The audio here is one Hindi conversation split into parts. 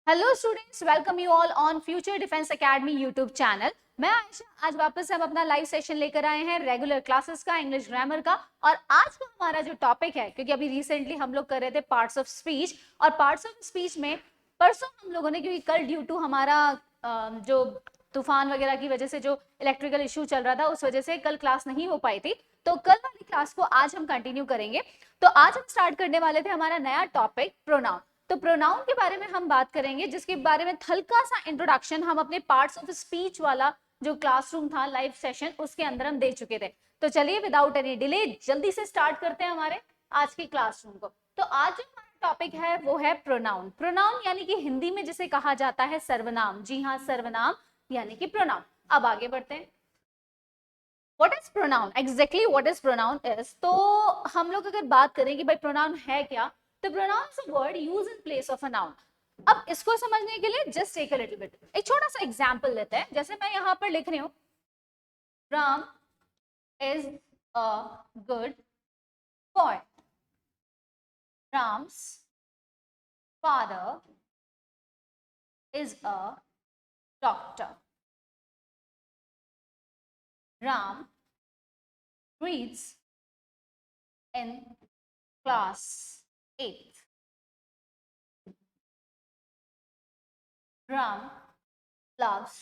Hello students, welcome you all on future defence academy YouTube channel. मैं आयशा, आज वापस हम अपना लाइव सेशन लेकर आए हैं रेगुलर क्लासेस का, इंग्लिश ग्रामर का। और आज का हमारा जो टॉपिक है, क्योंकि अभी रिसेंटली हम लोग कर रहे थे पार्ट्स ऑफ स्पीच, और पार्ट्स ऑफ स्पीच में परसों हम लोगों ने, क्योंकि कल ड्यू टू हमारा जो तूफान वगैरह की वजह से जो इलेक्ट्रिकल इशू चल रहा था, उस वजह से कल क्लास नहीं हो पाई थी, तो कल वाली क्लास को आज हम कंटिन्यू करेंगे। तो आज हम स्टार्ट करने वाले थे हमारा नया टॉपिक प्रोनाउन। तो प्रोनाउन के बारे में हम बात करेंगे, जिसके बारे में हल्का सा इंट्रोडक्शन हम अपने पार्ट्स ऑफ स्पीच वाला जो क्लासरूम था लाइव सेशन, उसके अंदर हम दे चुके थे। तो चलिए विदाउट एनी डिले जल्दी से स्टार्ट करते हैं हमारे आज की क्लासरूम को। तो आज जो हमारा टॉपिक है वो है प्रोनाउन। प्रोनाउन यानी कि हिंदी में जिसे कहा जाता है सर्वनाम। जी हाँ, सर्वनाम यानी कि प्रोनाउन। अब आगे बढ़ते हैं। What is pronoun? Exactly what is pronoun is? तो हम लोग अगर बात करें कि भाई प्रोनाउन है क्या, तो pronoun is a word used in place of a noun. अब इसको समझने के लिए just take a little bit, एक छोटा सा एग्जांपल लेते हैं। जैसे मैं यहाँ पर लिख रही हूँ, Ram is a good boy. Ram's father is a doctor. Ram reads in class 8th. Ram loves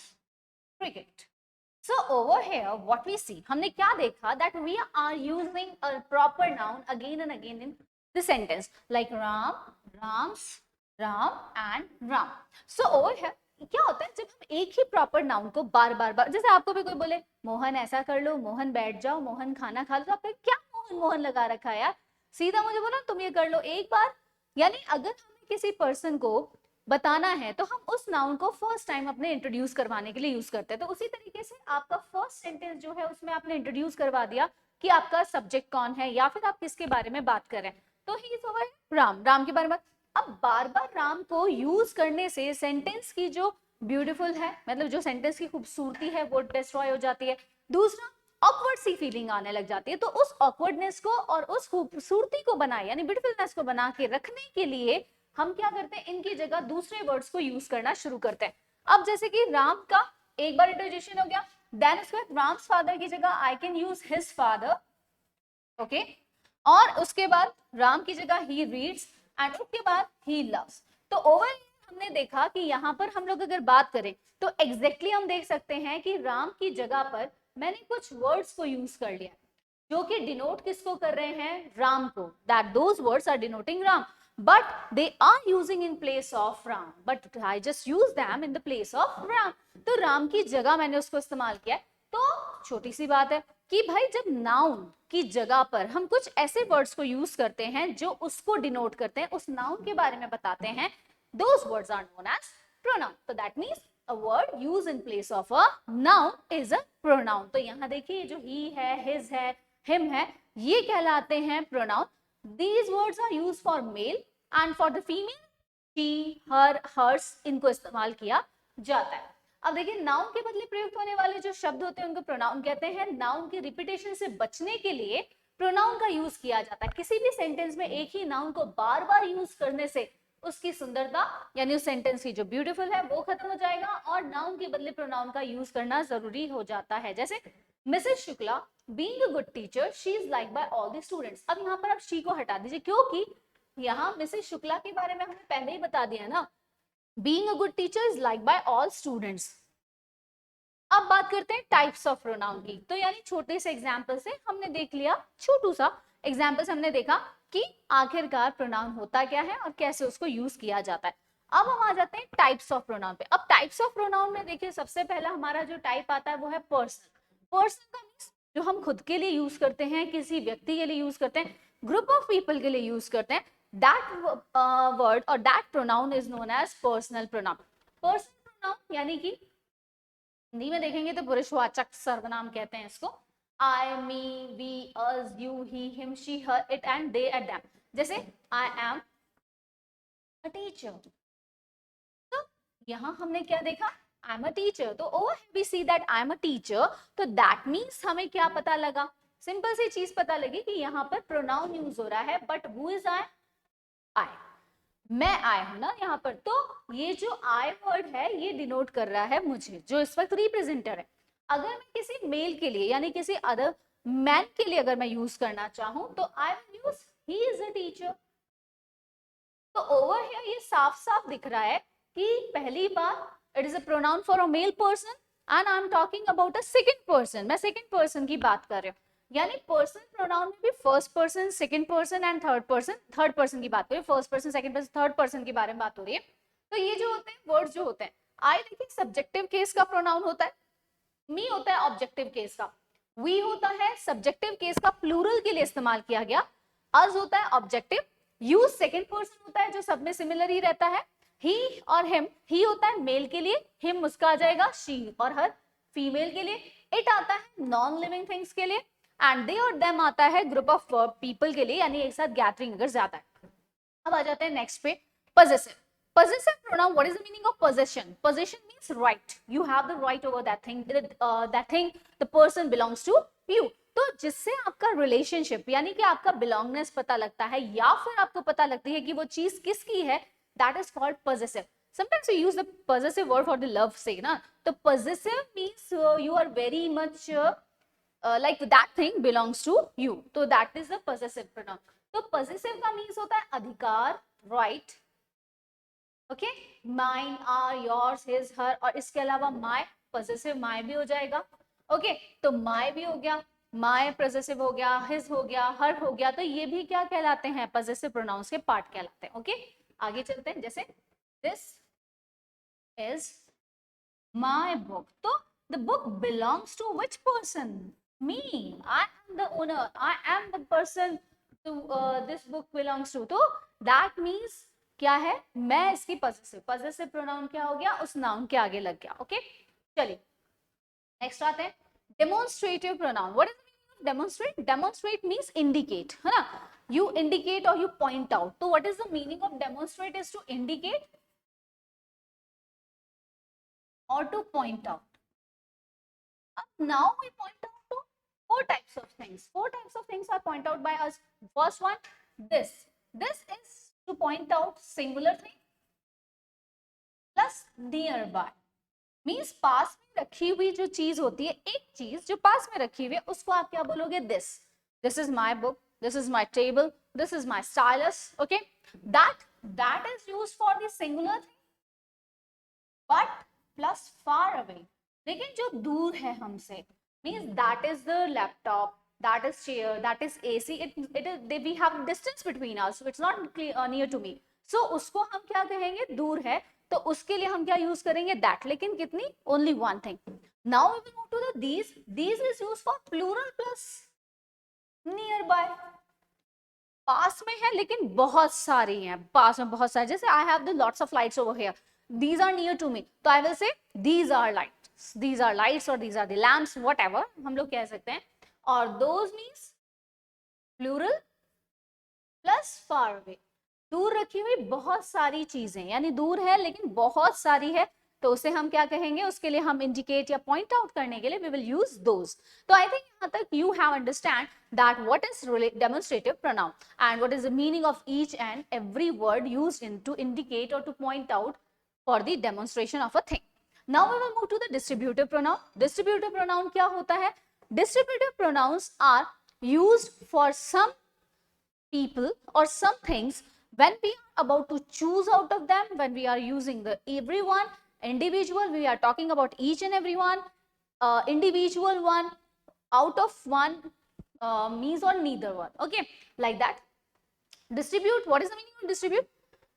cricket. So over here what we see, हमने क्या देखा, that we are using a proper noun again and again in the sentence, like Ram, Rams, Ram and Ram. So over here क्या होता है, जब हम एक ही प्रॉपर नाउन को बार बार, जैसे आपको भी कोई बोले मोहन ऐसा कर लो, मोहन बैठ जाओ, मोहन खाना खा लो, तो आपको क्या मोहन मोहन लगा रखा है यार, सीधा मुझे बोलो तुम ये कर लो एक बार। यानी अगर हमें किसी पर्सन को बताना है तो हम उस नाउन को फर्स्ट टाइम अपने इंट्रोड्यूस करवाने के लिए यूज करते हैं। तो उसी तरीके से आपका फर्स्ट सेंटेंस जो है उसमें आपने इंट्रोड्यूस करवा दिया कि आपका सब्जेक्ट कौन है या फिर आप किसके बारे में बात कर रहे हैं। तो he is over Ram, Ram के बारे में। अब बार बार राम को यूज करने से सेंटेंस की जो ब्यूटीफुल है, मतलब जो सेंटेंस की खूबसूरती है, वो डिस्ट्रॉय हो जाती है। दूसरा, ऑकवर्ड सी फीलिंग आने लग जाती है। तो उस ऑकवर्डनेस को और उस खूबसूरती को बनाए, यानी ब्यूटीफुलनेस को बना के रखने के लिए हम क्या करते हैं, इनकी जगह दूसरे वर्ड्स को यूज करना शुरू करते हैं। अब जैसे कि राम का एक बार इंट्रोडक्शन हो गया, देन उसके बाद राम्स फादर की जगह I can use his father, okay. और उसके बाद राम की जगह ही रीड्स, एंड उसके बाद ही लव्स। तो ओवर हमने देखा कि यहाँ पर हम लोग अगर बात करें तो एग्जैक्टली हम देख सकते हैं कि राम की जगह पर मैंने कुछ वर्ड्स को यूज कर लिया, जो कि डिनोट किसको कर रहे हैं, राम को, that those words are denoting Ram, but they are using in place of ram, but I just use them in the place of ram। तो राम की जगह मैंने उसको इस्तेमाल किया। तो छोटी सी बात है कि भाई जब नाउन की जगह पर हम कुछ ऐसे वर्ड्स को यूज करते हैं जो उसको डिनोट करते हैं, उस नाउन के बारे में बताते हैं, those words are known as pronoun। तो that means a word used in place of a noun is a pronoun। तो यहाँ देखिए जो he है, his है, him है, ये कहलाते हैं pronoun। These words are used for male and for the female she, her, hers, इनको इस्तेमाल किया जाता है। अब देखिए नाउन के बदले प्रयुक्त होने वाले जो शब्द होते हैं उनको प्रोनाउन कहते हैं। नाउन की रिपीटेशन से बचने के लिए प्रोनाउन का यूज किया जाता है। किसी भी सेंटेंस में एक ही नाउन को बार बार यूज करने से उसकी सुंदरता यानी उस सेंटेंस की जो ब्यूटीफुल है वो खत्म हो जाएगा, और नाउन के बदले प्रोनाउन का यूज करना जरूरी हो जाता है। जैसे Mrs Shukla being a good teacher she is like by all the students. अब यहाँ पर आप शी को हटा दीजिए, क्योंकि यहाँ मिसेस शुक्ला के बारे में हमने पहले ही बता दिया ना, being a good teacher is like by all students. अब बात करते हैं टाइप्स ऑफ प्रोनाउन की। तो यानी छोटे से एग्जांपल से हमने देख लिया, छोटू सा एग्जांपल से हमने देखा कि आखिरकार प्रोनाउन होता क्या है और कैसे उसको यूज किया जाता है। अब हम आ जाते हैं टाइप्स ऑफ प्रोनाउन पे। अब टाइप्स ऑफ प्रोनाउन में देखिए सबसे पहला हमारा जो टाइप आता है वो है पर्सन। पर्सन का मींस जो हम खुद के लिए यूज करते हैं, किसी व्यक्ति के लिए यूज करते हैं, ग्रुप ऑफ पीपल के लिए यूज करते हैं, दैट वर्ड और that pronoun is known as personal pronoun. Personal pronoun यानी कि हिंदी में देखेंगे तो पुरुषवाचक सर्वनाम कहते हैं इसको। I, me, we, us, you, he, him, she, her, it and they and them. जैसे आई एम अ टीचर, तो यहाँ हमने क्या देखा, आई एम अ टीचर। तो over we see that I am a teacher, तो दैट मीन्स हमें क्या पता लगा, सिंपल सी चीज पता लगी कि यहाँ पर प्रोनाउन यूज हो रहा है, बट हु इज आई, आई। मैं आई हूं ना यहाँ पर, तो ये जो आई वर्ड है ये डिनोट कर रहा है मुझे, जो इस वक्त रिप्रेजेंटर है। अगर मैं किसी मेल के लिए यानी किसी अदर मैन के लिए अगर मैं यूज करना चाहूं तो I will use he is a teacher. तो ओवर हियर ये साफ साफ दिख रहा है कि पहली बार it is a pronoun for a male person and I am talking about a second person, मैं सेकंड पर्सन की बात कर रही हूँ। यानी पर्सन प्रोनाउन में भी first person, second person and third person की बात हो रही है, first person, second person, third person के बारे में बात हो रही है। तो ये जो होते हैं वर्ड्स जो होते हैं, आई देखिए सब्जेक्टिव केस का प्रोनाउन होता है, मी होता है ऑब्जेक्टिव केस का, वी होता है सब्जेक्टिव केस का प्लूरल के लिए इस्तेमाल किया गया, अस होता है ऑब्जेक्टिव, यूज सेकंड पर्सन होता है जो सब में सिमिलर ही रहता है, ही और हिम, ही होता है मेल के लिए, हिम उसका आ जाएगा शी और हर फीमेल के लिए, इट आता है नॉन लिविंग थिंग्स के लिए, एंड दे और देम आता है ग्रुप ऑफ पीपल के लिए, यानी एक साथ गैदरिंग अगर ज्यादा है। अब आ जाते हैं नेक्स्ट पे, possessive. Possessive pronoun, what is the meaning of possession? Possession means right. You have the right over that thing. That thing, the person belongs to you. तो जिससे आपका रिलेशनशिप यानी कि आपका बिलोंगनेस पता लगता है या फिर आपको पता लगती है कि वो चीज किसकी है, that is called possessive. Sometimes we use the possessive word for the love sake ना, तो possessive means you are very much like that thing belongs to you, तो that is the possessive pronoun. तो possessive का means होता है अधिकार, right, okay, mine, are, yours, his, her, और इसके अलावा माय, पॉसेसिव माय भी हो जाएगा, ओके, तो माय भी हो गया, माय पॉसेसिव हो गया, हिज हो गया, हर हो गया, तो ये भी क्या कहलाते हैं, पॉसेसिव प्रोनाउंस के पार्ट कहलाते हैं, ओके। आगे चलते हैं, जैसे दिस इज माय बुक, तो the book belongs to which person, me, I am the owner, I am the person to this book belongs to, तो दैट मीन्स क्या है, मैं इसकी पॉसेसिव, पॉसेसिव प्रोनाउन क्या हो गया, उस नाउन के आगे लग गया, ओके। चलिए नेक्स्ट आते हैं, demonstrative pronoun, what is the meaning of demonstrate, demonstrate means indicate, है ना, यू इंडिकेट और यू पॉइंट आउट, तो what is the meaning of demonstrate is to indicate or to point out. Now we point out to four types of things. Four types of things are pointed out by us. First one, this. This is to point out singular thing plus nearby. Means पास में रखी हुई जो चीज होती है, एक चीज जो पास में रखी हुई है, उसको आप क्या बोलोगे, this. This is my book. This is my table. This is my stylus. Okay. That is used for the singular thing. But plus far away, लेकिन जो दूर है हमसे, means that is the laptop, that is chair, that is AC, it is we have distance between us, so it's not near to me, so उसको हम क्या कहेंगे, दूर है, तो उसके लिए हम क्या यूज करेंगे, that, लेकिन कितनी, only one thing. Now we will move to the these is used for plural plus nearby, पास में है लेकिन बहुत सारी हैं, पास में बहुत सारी, जैसे I have the lots of lights over here, these are near to me, तो I will say these are lights or these are the lamps, whatever हम लोग कह सकते हैं, और those means plural plus far away, दूर रखी हुई बहुत सारी चीजें, यानी दूर है लेकिन बहुत सारी है, तो उसे हम क्या कहेंगे, उसके लिए हम इंडिकेट या पॉइंट आउट करने के लिए we will use those. तो I think यहाँ तक you have understand that what is demonstrative pronoun and what is the meaning of each and every word used in to indicate or to point out for the demonstration of a thing. Now we will move to the distributive pronoun. Distributive pronoun क्या होता है? Distributive pronouns are used for some people or some things when we are about to choose out of them, when we are using the everyone, individual, we are talking about each and everyone, individual one, out of one, means or neither one, okay, like that. Distribute, what is the meaning of distribute?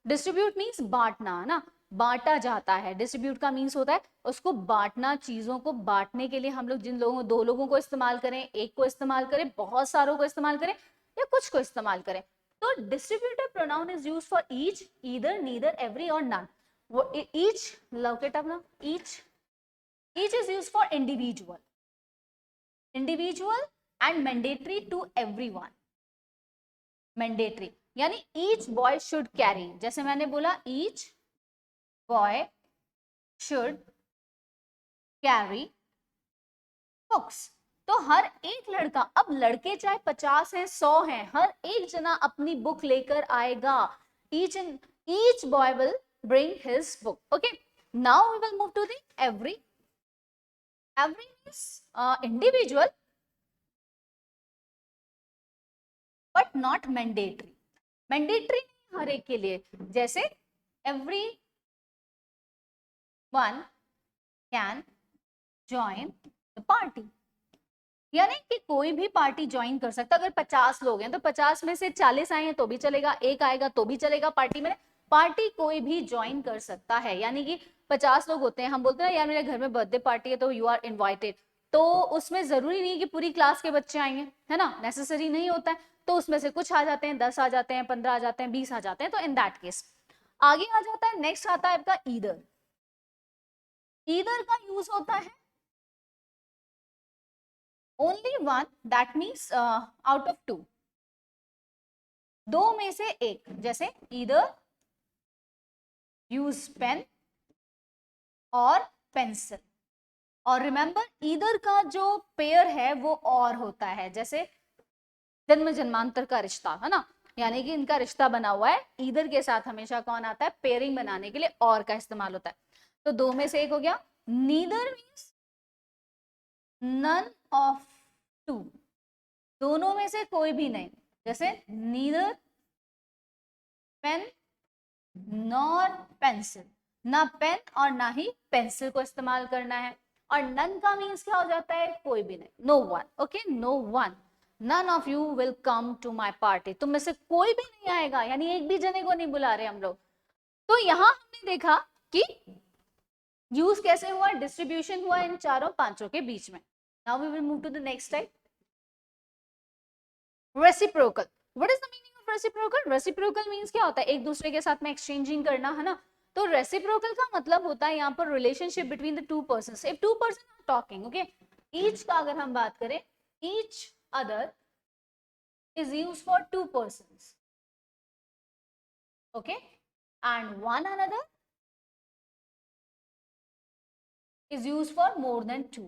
Distribute means बांटना, ना, बांटा जाता है, डिस्ट्रीब्यूट का मीन्स होता है उसको बांटना, चीजों को बांटने के लिए हम लोग जिन लोगों, दो लोगों को इस्तेमाल करें, एक को इस्तेमाल करें, बहुत सारों को इस्तेमाल करें या कुछ को इस्तेमाल करें, तो distributive pronoun is used for each, either, neither, every और none. Each, love it up ना, each is used for individual and mandatory to everyone. Mandatory यानी ईच बॉय शुड कैरी, जैसे मैंने बोला each boy should carry books, तो हर एक लड़का, अब लड़के चाहे 50 हैं 100 हैं, हर एक जना अपनी बुक लेकर आएगा. Each and each boy will bring his book. Okay, now we will move to the every. Every is individual but not mandatory. Mandatory नहीं हर एक के लिए, जैसे every one can join the party, यानी कि कोई भी पार्टी ज्वाइन कर सकता। अगर 50 लोग हैं तो 50 में से 40 आए हैं तो भी चलेगा, एक आएगा तो भी चलेगा। पार्टी में पार्टी कोई भी ज्वाइन कर सकता है, यानी कि 50 लोग होते हैं, हम बोलते हैं ना यार मेरे घर में बर्थडे पार्टी है तो यू आर इनवाइटेड, तो उसमें जरूरी नहीं है कि पूरी क्लास के बच्चे आएंगे, है ना, नेसेसरी नहीं होता है। तो उसमें से कुछ आ जाते हैं, 10 आ जाते हैं, 15 आ जाते हैं, 20 आ जाते हैं, तो इन दैट केस आगे आ जाता है। नेक्स्ट आता है आपका ईदर। ईदर का यूज होता है only one, that means out of two, दो में से एक, जैसे either use pen और pencil। और रिमेंबर either का जो पेयर है वो और होता है, जैसे जन्म जन्मांतर का रिश्ता, है ना, यानी कि इनका रिश्ता बना हुआ है। ईदर के साथ हमेशा कौन आता है, पेयरिंग बनाने के लिए और का इस्तेमाल होता है। तो दो में से एक हो गया। Neither means none of two, दोनों में से कोई भी नहीं, जैसे नीदर पेन नॉर पेंसिल, ना पेन और ना ही पेंसिल को इस्तेमाल करना है। और नन का मीन्स क्या हो जाता है, कोई भी नहीं, no one. Okay, no one, none of you will come to my party, तुम में से कोई भी नहीं आएगा, यानी एक भी जने को नहीं बुला रहे हम लोग। तो यहां हमने देखा कि यूज कैसे हुआ, डिस्ट्रीब्यूशन हुआ इन चारों पांचों के बीच में। Now we will move to the next type, reciprocal. What is the meaning of reciprocal? Reciprocal means क्या होता है, एक दूसरे के साथ में एक्सचेंजिंग करना, है ना। तो रेसिप्रोकल का मतलब होता है यहाँ पर relationship between the two persons. If two person are talking, okay, each का अगर हम बात करें, each other is used for two persons, okay, and one another is used for more than two।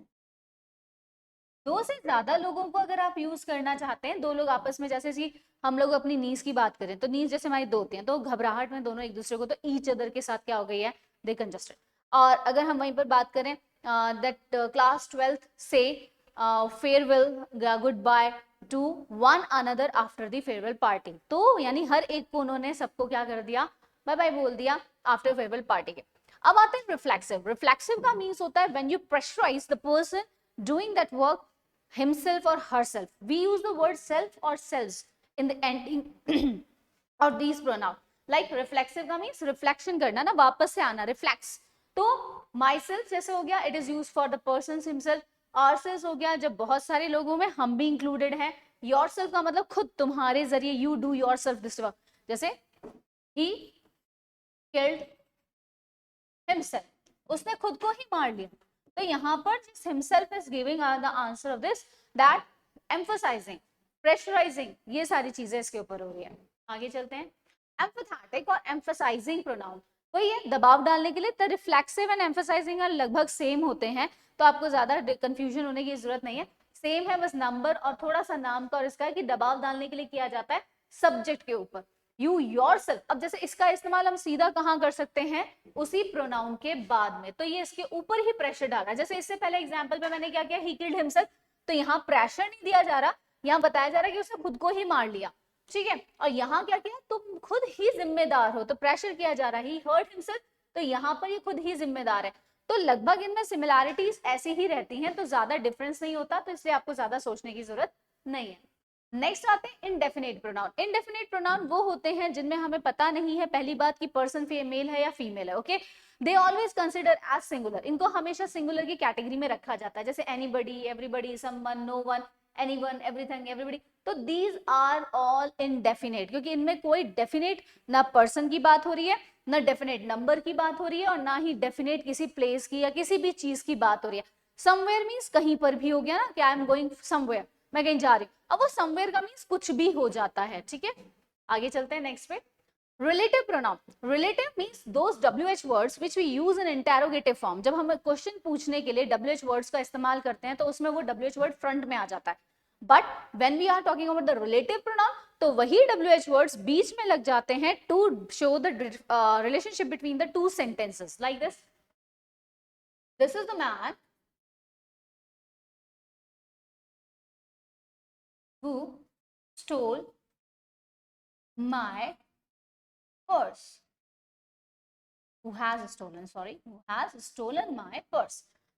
दो से ज्यादा लोगों को अगर आप यूज करना चाहते हैं, दो लोग आपस में, जैसे कि हम लोग अपनी नीज की बात करें तो नीज जैसे हमारी दो होती हैं, तो घबराहट में दोनों एक दूसरे को, तो ईच अदर के साथ क्या हो गई है, दे कंजस्टेड। और अगर हम वहीं पर बात करें दैट क्लास 12th से farewell good by two one another after the farewell party, तो यानी हर एक को उन्होंने सबको क्या कर दिया, बाय बाय बोल दिया आफ्टर फेयरवेल पार्टी के। अब आते हैं रिफ्लेक्सिव। रिफ्लेक्सिव का मीन्स होता है when you pressurise the person doing that work himself or herself। we use the word self or selves in the ending of these pronoun। like reflexive का means reflection करना ना, वापस से आना, reflex। तो myself जैसे हो गया, it is used for the person himself। ourselves हो गया जब बहुत सारे लोगों में हम भी included हैं। yourself का मतलब खुद, तुम्हारे जरिए, you do yourself this work, जैसे he killed himself, उसने खुद को ही मार लिया। तो यहाँ पर जिस himself is giving the answer of this, that emphasizing, pressurizing, ये सारी चीजें इसके ऊपर हो रही है। आगे चलते हैं। एम्फेथेटिक और emphasizing pronoun वही है, दबाव डालने के लिए। तो रिफ्लेक्सिव एंड एम्फेसाइजिंग लगभग सेम होते हैं, तो आपको ज्यादा कंफ्यूजन होने की जरूरत नहीं है, सेम है, बस नंबर और थोड़ा सा नाम का और इसका है कि दबाव डालने के लिए किया जाता है सब्जेक्ट के ऊपर, यू योरसेल्फ। अब जैसे इसका इस्तेमाल हम सीधा कहाँ कर सकते हैं, उसी प्रोनाउन के बाद में, तो ये इसके ऊपर ही प्रेशर डाल रहा है। जैसे इससे पहले एग्जांपल पे मैंने क्या किया, ही किल्ड हिमसेल्फ, तो यहाँ प्रेशर नहीं दिया जा रहा, यहाँ बताया जा रहा है कि उसने खुद को ही मार लिया, ठीक है। और यहाँ क्या किया, तुम खुद ही जिम्मेदार हो, तो प्रेशर किया जा रहा है, ही हर्ट हिमसेल्फ, तो यहाँ पर ये खुद ही जिम्मेदार है। तो लगभग इनमें सिमिलैरिटीज ऐसी ही रहती हैं, तो ज्यादा डिफरेंस नहीं होता, तो इसलिए आपको ज्यादा सोचने की जरूरत नहीं है। नेक्स्ट आते हैं इनडेफिनेट प्रोनाउन। इनडेफिनेट प्रोनाउन वो होते हैं जिनमें हमें पता नहीं है पहली बात कि पर्सन मेल है या फीमेल है, okay. They always consider as singular, इनको हमेशा सिंगुलर की कैटेगरी में रखा जाता है, जैसे anybody, everybody, someone, no one, anyone, everything, everybody. तो दीज आर ऑल इनडेफिनेट, क्योंकि इनमें कोई डेफिनेट ना पर्सन की बात हो रही है, ना डेफिनेट नंबर की बात हो रही है, और ना ही डेफिनेट किसी प्लेस की या किसी भी चीज की बात हो रही है। समवेयर मीन्स कहीं पर भी हो गया ना, कि आई एम गोइंग समवेयर, मैं कहीं जा रही हूँ। अब वो समवेयर का मीन्स कुछ भी हो जाता है, ठीक है। आगे चलते हैं नेक्स्ट पे। Relative pronoun. Relative means those WH words which we use in interrogative form. जब हम क्वेश्चन पूछने के लिए WH वर्ड्स का इस्तेमाल करते हैं तो उसमें वो WH वर्ड फ्रंट में आ जाता है। But when we are talking about the relative pronoun, तो वही WH वर्ड्स बीच में लग जाते हैं to show the relationship between the two sentences like this. This is the man who stole my purse. Who has stolen my purse.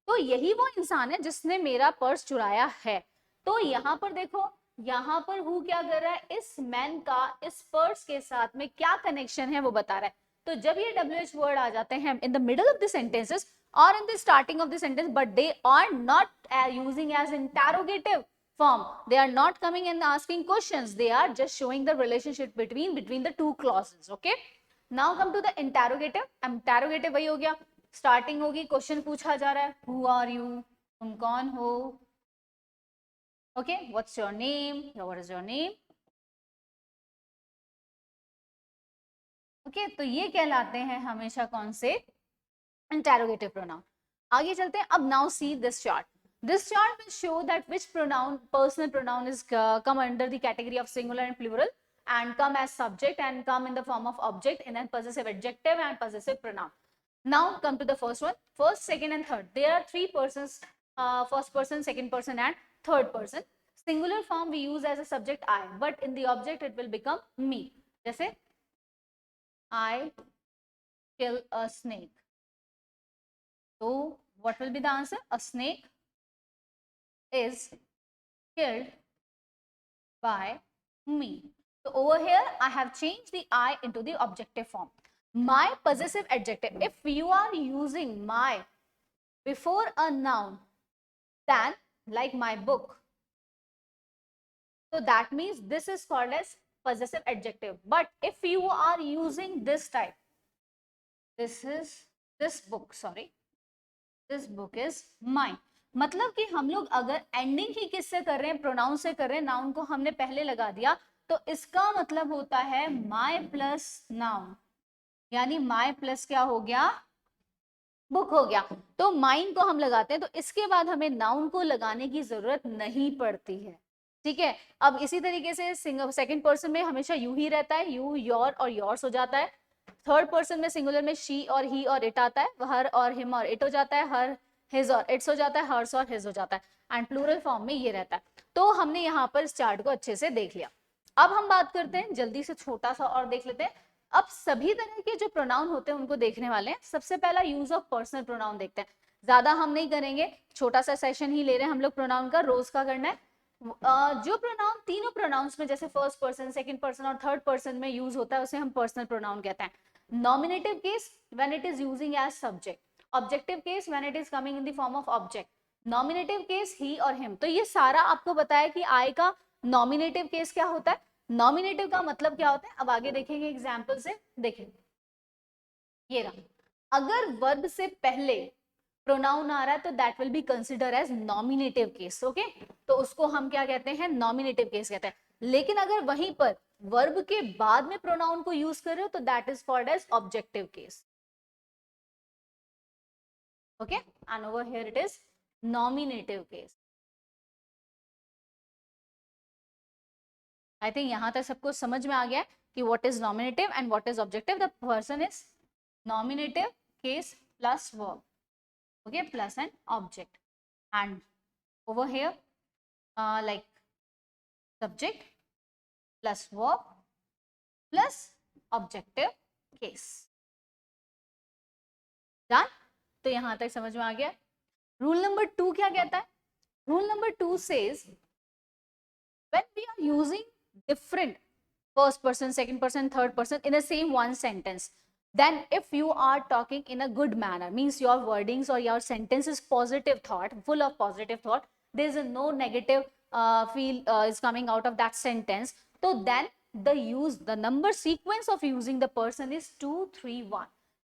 तो यही वो इंसान है जिसने मेरा पर्स चुराया है. तो यहाँ पर देखो, यहाँ पर हु क्या कर रहा है, इस मैन का इस पर्स के साथ में क्या कनेक्शन है वो बता रहा है. तो जब ये WH वर्ड आ जाते हैं in the middle of the sentences और in the starting of the sentence, but they are not using as interrogative form, they are not coming and asking questions, they are just showing the relationship between the two clauses. Okay, now come to the interrogative. Interrogative वही हो गया, स्टार्टिंग होगी, क्वेश्चन पूछा जा रहा है, who are you, तुम कौन हो. Okay, what's your name, what is your name. Okay, तो ये कहलाते हैं हमेशा कौन से, इंटेरोगेटिव प्रोनाउन. आगे चलते हैं. अब now see this chart. This chart will show that which pronoun, personal pronoun is come under the category of singular and plural and come as subject and come in the form of object and then possessive adjective and possessive pronoun. Now come to the first one. First, second and third. There are three persons, first person, second person and third person. Singular form we use as a subject I, but in the object it will become me. जैसे I kill a snake. So what will be the answer? A snake is killed by me. So over here I have changed the I into the objective form. My possessive adjective, if you are using my before a noun, then like my book, so that means this is called as possessive adjective. But if you are using this type, this book is mine. मतलब कि हम लोग अगर एंडिंग ही किससे कर रहे हैं, प्रोनाउन से कर रहे हैं, नाउन को हमने पहले लगा दिया, तो इसका मतलब होता है माय प्लस नाउन, यानी माय प्लस क्या हो गया, बुक हो गया. तो माइन को हम लगाते हैं, तो इसके बाद हमें नाउन को लगाने की जरूरत नहीं पड़ती है. ठीक है. अब इसी तरीके से सेकंड पर्सन में हमेशा यू ही रहता है, यू, योर और योर्स हो जाता है. थर्ड पर्सन में सिंगुलर में शी और ही और इट आता है, हर और हिम और इट हो जाता है, हर हिज और इट्स हो जाता है, हर्स और हिज हो जाता है, एंड प्लूरल फॉर्म में ये रहता है. तो हमने यहाँ पर इस चार्ट को अच्छे से देख लिया. अब हम बात करते हैं, जल्दी से छोटा सा और देख लेते हैं. अब सभी तरह के जो प्रोनाउन होते हैं उनको देखने वाले हैं. सबसे पहला यूज ऑफ पर्सनल प्रोनाउन देखते हैं. ज्यादा हम नहीं करेंगे, छोटा सा सेशन ही ले रहे हैं हम लोग प्रोनाउन का, रोज का करना है. जो प्रोनाउन तीनों प्रोनाउंस में जैसे फर्स्ट पर्सन, सेकंड पर्सन और थर्ड पर्सन में यूज होता है उसे हम पर्सनल प्रोनाउन कहते हैं. Nominative case when it is using as subject, objective case when it is coming in the form of object, nominative case he और हिम. तो ये सारा आपको बताया कि आई का नॉमिनेटिव केस क्या होता है, नॉमिनेटिव का मतलब क्या होता है. अब आगे देखेंगे एग्जाम्पल से. देखें ये रहा, अगर वर्ब से पहले प्रोनाउन आ रहा है तो that will be consider as nominative case. Okay, तो उसको हम क्या कहते हैं, नॉमिनेटिव केस कहते हैं. लेकिन अगर वहीं पर वर्ब के बाद में प्रोनाउन को यूज कर रहे हो तो that is called as objective case. Okay, and over here it is nominative case. I think यहां तक सबको समझ में आ गया कि what is nominative and what is objective. The person is nominative case plus verb, okay, plus an object, and over here like subject plus verb plus objective case. Done? तो यहां तक समझ में आ गया. रूल नंबर 2 क्या कहता है? Rule number 2 says when we are using different first person, second person, third person in the same one sentence, then if you are talking in a good manner, means your wordings or your sentence is positive thought, full of positive thought, there is no negative feel is coming out of that sentence, so then the number sequence of using the person is 2 3 1.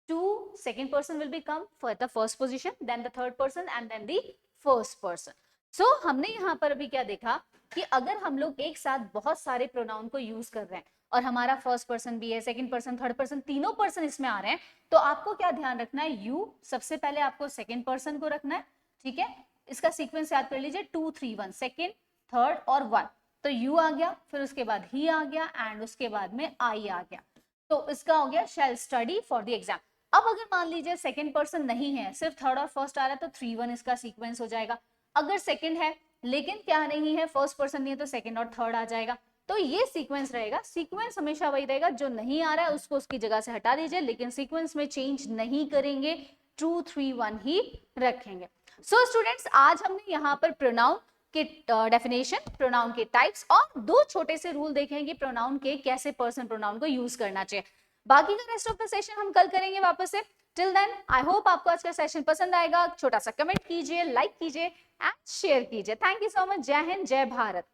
2 second person will become for the first position, then the third person and then the first person. So हमने यहाँ पर अभी क्या देखा कि अगर हम लोग एक साथ बहुत सारे प्रोनाउन को यूज कर रहे हैं और हमारा फर्स्ट पर्सन भी है, सेकंड पर्सन, थर्ड पर्सन, तीनों पर्सन इसमें आ रहे हैं, तो आपको क्या ध्यान रखना है, यू सबसे पहले आपको सेकंड पर्सन को रखना है. ठीक है, इसका सीक्वेंस याद कर लीजिए, 2 3 1, सेकंड, थर्ड और 1. तो यू आ गया, फिर उसके बाद ही आ गया एंड उसके बाद में आई आ गया। तो इसका हो गया शैल स्टडी फॉर द एग्जाम। अब अगर मान लीजिए सेकंड पर्सन नहीं है, सिर्फ थर्ड और फर्स्ट आ रहा है, तो 3-1 इसका सीक्वेंस हो जाएगा। अगर सेकंड है लेकिन क्या नहीं है, फर्स्ट पर्सन नहीं है, तो सेकंड और थर्ड आ जाएगा। तो ये सीक्वेंस रहेगा। सीक्वेंस हमेशा वही रहेगा, जो नहीं आ रहा है उसको उसकी जगह से हटा दीजिए, लेकिन सीक्वेंस में चेंज नहीं करेंगे, 2 3 1 ही रखेंगे। सो स्टूडेंट्स, आज हमने यहाँ पर प्रोनाउन के डेफिनेशन, प्रोनाउन के टाइप्स और 2 छोटे से रूल देखेंगे प्रोनाउन के, कैसे पर्सन प्रोनाउन को यूज करना चाहिए। बाकी का रेस्ट ऑफ द सेशन हम कल करेंगे वापस से। टिल देन आई होप आपको आज का सेशन पसंद आएगा। छोटा सा कमेंट कीजिए, लाइक कीजिए एंड शेयर कीजिए। Thank you so much. जय हिंद, जय भारत।